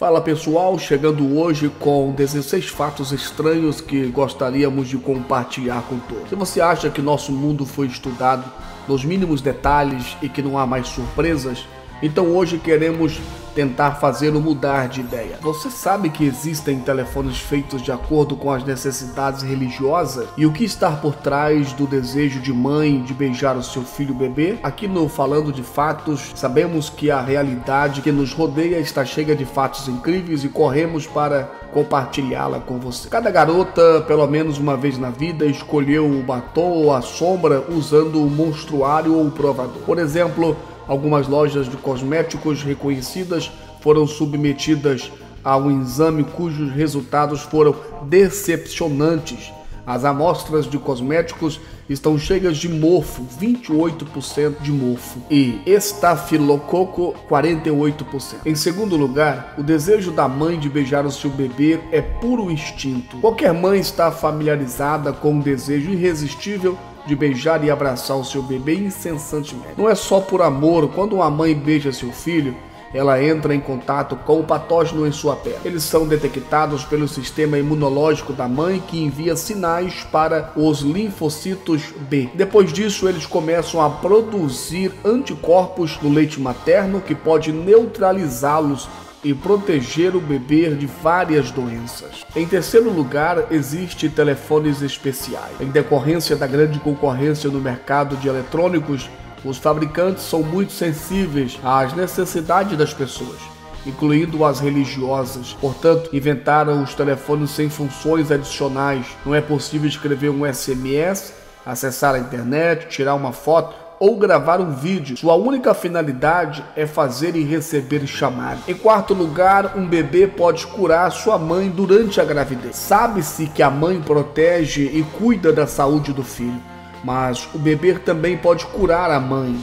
Fala pessoal, chegando hoje com 16 fatos estranhos que gostaríamos de compartilhar com todos. Se você acha que nosso mundo foi estudado nos mínimos detalhes e que não há mais surpresas, então hoje queremos tentar fazê-lo mudar de ideia. Você sabe que existem telefones feitos de acordo com as necessidades religiosas? E o que está por trás do desejo de mãe de beijar o seu filho bebê? Aqui no Falando de Fatos, sabemos que a realidade que nos rodeia está cheia de fatos incríveis e corremos para compartilhá-la com você. Cada garota, pelo menos uma vez na vida, escolheu o batom ou a sombra usando o monstruário ou o provador. Por exemplo, algumas lojas de cosméticos reconhecidas foram submetidas a um exame cujos resultados foram decepcionantes. As amostras de cosméticos estão cheias de mofo, 28% de mofo, e estafilococo, 48%. Em segundo lugar, o desejo da mãe de beijar o seu bebê é puro instinto. Qualquer mãe está familiarizada com o desejo irresistível de beijar e abraçar o seu bebê incessantemente. Não é só por amor. Quando uma mãe beija seu filho, ela entra em contato com o patógeno em sua pele. Eles são detectados pelo sistema imunológico da mãe, que envia sinais para os linfócitos B. Depois disso, eles começam a produzir anticorpos no leite materno, que pode neutralizá-los e proteger o bebê de várias doenças. Em terceiro lugar, existem telefones especiais. Em decorrência da grande concorrência no mercado de eletrônicos, os fabricantes são muito sensíveis às necessidades das pessoas, incluindo as religiosas. Portanto, inventaram os telefones sem funções adicionais. Não é possível escrever um SMS, acessar a internet, tirar uma foto ou gravar um vídeo. Sua única finalidade é fazer e receber chamadas. Em quarto lugar, um bebê pode curar sua mãe durante a gravidez. Sabe-se que a mãe protege e cuida da saúde do filho, mas o bebê também pode curar a mãe.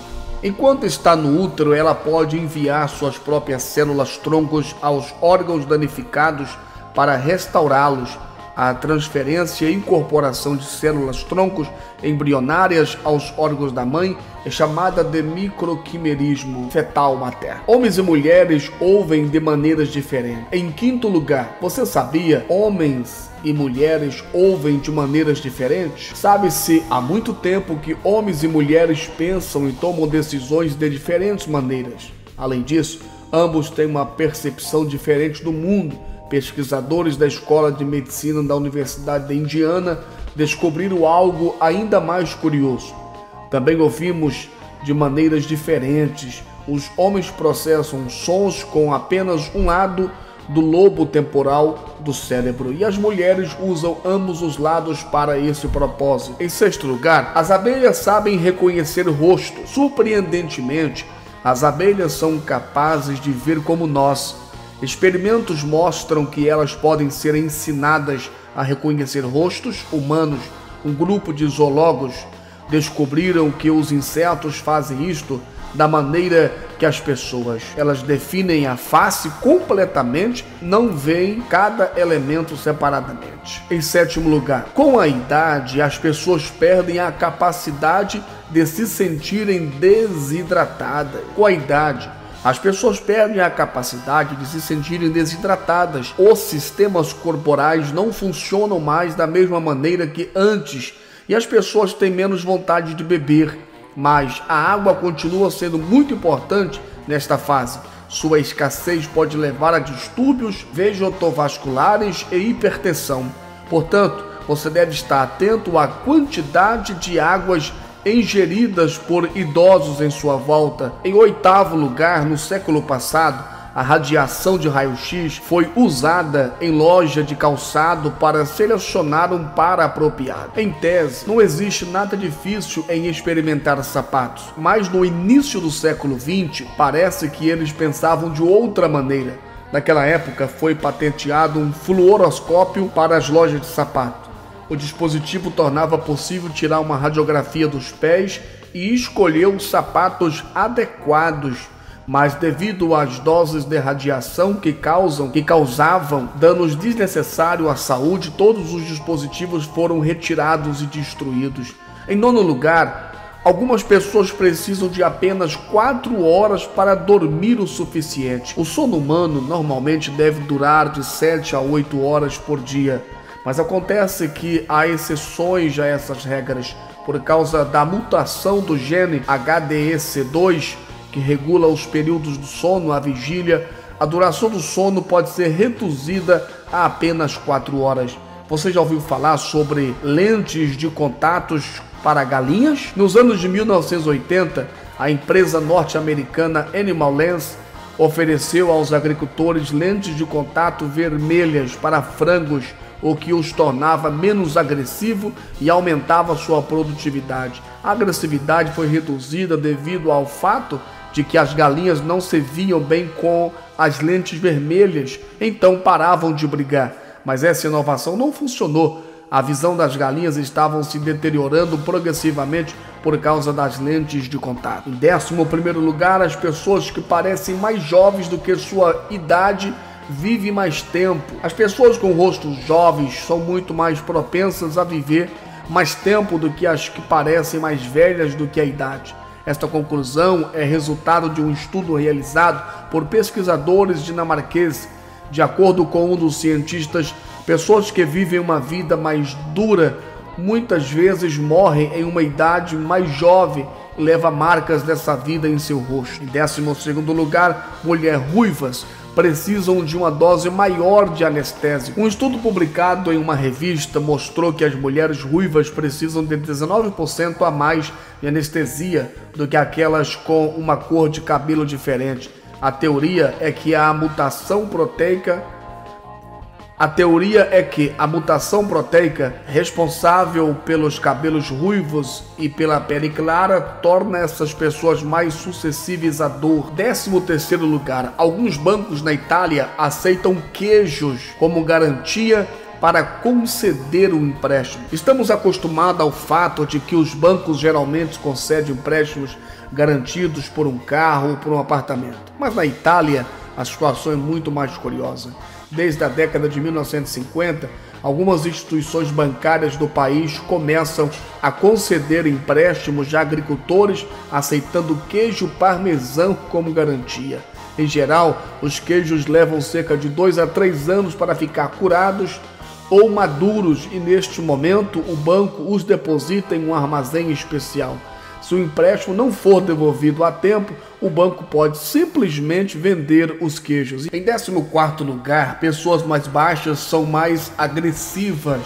Enquanto está no útero, ela pode enviar suas próprias células troncos aos órgãos danificados para restaurá-los. A transferência e incorporação de células troncos embrionárias aos órgãos da mãe é chamada de microquimerismo fetal materno. Homens e mulheres ouvem de maneiras diferentes. Em quinto lugar, você sabia? Homens e mulheres ouvem de maneiras diferentes? Sabe-se há muito tempo que homens e mulheres pensam e tomam decisões de diferentes maneiras. Além disso, ambos têm uma percepção diferente do mundo. Pesquisadores da Escola de Medicina da Universidade de Indiana descobriram algo ainda mais curioso. Também ouvimos de maneiras diferentes. Os homens processam sons com apenas um lado do lobo temporal do cérebro e as mulheres usam ambos os lados para esse propósito. Em sexto lugar, as abelhas sabem reconhecer rosto. Surpreendentemente, as abelhas são capazes de ver como nós. Experimentos mostram que elas podem ser ensinadas a reconhecer rostos humanos. Um grupo de zoólogos descobriram que os insetos fazem isto da maneira que as pessoas. Elas definem a face completamente, não veem cada elemento separadamente. Em sétimo lugar, com a idade, as pessoas perdem a capacidade de se sentirem desidratadas. Com a idade, as pessoas perdem a capacidade de se sentirem desidratadas. Os sistemas corporais não funcionam mais da mesma maneira que antes e as pessoas têm menos vontade de beber. Mas a água continua sendo muito importante nesta fase. Sua escassez pode levar a distúrbios vegetovasculares e hipertensão. Portanto, você deve estar atento à quantidade de águas ingeridas por idosos em sua volta. Em oitavo lugar, no século passado, a radiação de raio-x foi usada em loja de calçado para selecionar um par apropriado. Em tese, não existe nada difícil em experimentar sapatos, mas no início do século XX, parece que eles pensavam de outra maneira. Naquela época, foi patenteado um fluoroscópio para as lojas de sapato. O dispositivo tornava possível tirar uma radiografia dos pés e escolher os sapatos adequados, mas devido às doses de radiação que causavam danos desnecessários à saúde, todos os dispositivos foram retirados e destruídos. Em nono lugar, Algumas pessoas precisam de apenas 4 horas para dormir o suficiente. O sono humano normalmente deve durar de 7 a 8 horas por dia. Mas acontece que há exceções a essas regras. Por causa da mutação do gene HDEC2, que regula os períodos do sono, a vigília, a duração do sono pode ser reduzida a apenas 4 horas. Você já ouviu falar sobre lentes de contatos para galinhas? Nos anos de 1980, a empresa norte-americana Animal Lens ofereceu aos agricultores lentes de contato vermelhas para frangos, o que os tornava menos agressivo e aumentava sua produtividade. A agressividade foi reduzida devido ao fato de que as galinhas não se viam bem com as lentes vermelhas, então paravam de brigar. Mas essa inovação não funcionou. A visão das galinhas estava se deteriorando progressivamente por causa das lentes de contato. Em 11º lugar, as pessoas que parecem mais jovens do que sua idade vivem mais tempo. As pessoas com rostos jovens são muito mais propensas a viver mais tempo do que as que parecem mais velhas do que a idade. Esta conclusão é resultado de um estudo realizado por pesquisadores dinamarqueses. De acordo com um dos cientistas, pessoas que vivem uma vida mais dura muitas vezes morrem em uma idade mais jovem e levam marcas dessa vida em seu rosto. Em 12º lugar, mulheres ruivas precisam de uma dose maior de anestésico. Um estudo publicado em uma revista mostrou que as mulheres ruivas precisam de 19% a mais de anestesia do que aquelas com uma cor de cabelo diferente. A teoria é que a mutação proteica responsável pelos cabelos ruivos e pela pele clara torna essas pessoas mais suscetíveis à dor. 13º lugar, alguns bancos na Itália aceitam queijos como garantia para conceder um empréstimo. Estamos acostumados ao fato de que os bancos geralmente concedem empréstimos garantidos por um carro ou por um apartamento. Mas na Itália, a situação é muito mais curiosa. Desde a década de 1950, algumas instituições bancárias do país começam a conceder empréstimos a agricultores aceitando queijo parmesão como garantia. Em geral, os queijos levam cerca de 2 a 3 anos para ficar curados ou maduros e neste momento o banco os deposita em um armazém especial. Se o empréstimo não for devolvido a tempo, o banco pode simplesmente vender os queijos. Em 14º lugar, pessoas mais baixas são mais agressivas.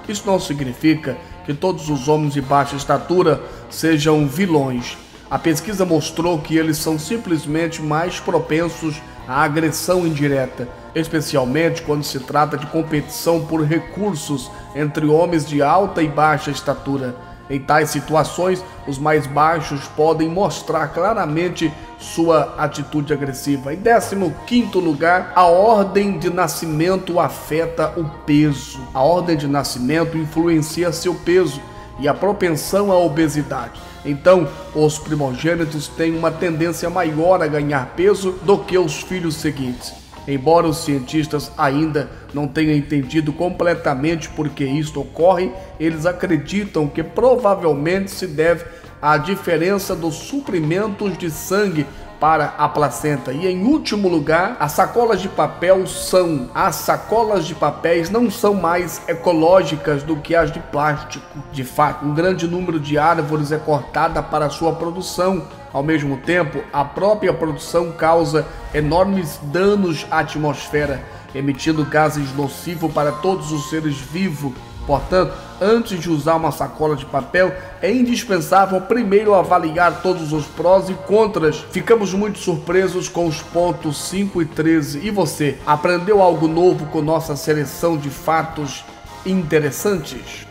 Isso não significa que todos os homens de baixa estatura sejam vilões. A pesquisa mostrou que eles são simplesmente mais propensos à agressão indireta, especialmente quando se trata de competição por recursos entre homens de alta e baixa estatura. Em tais situações, os mais baixos podem mostrar claramente sua atitude agressiva. Em 15º lugar, a ordem de nascimento afeta o peso. A ordem de nascimento influencia seu peso e a propensão à obesidade. Então, os primogênitos têm uma tendência maior a ganhar peso do que os filhos seguintes. Embora os cientistas ainda não tenham entendido completamente por que isto ocorre, eles acreditam que provavelmente se deve à diferença dos suprimentos de sangue para a placenta. E em último lugar, as sacolas de papéis não são mais ecológicas do que as de plástico. De fato, um grande número de árvores é cortada para sua produção. Ao mesmo tempo, a própria produção causa enormes danos à atmosfera, emitindo gases nocivos para todos os seres vivos. Portanto, antes de usar uma sacola de papel, é indispensável primeiro avaliar todos os prós e contras. Ficamos muito surpresos com os pontos 5 e 13. E você, aprendeu algo novo com nossa seleção de fatos interessantes?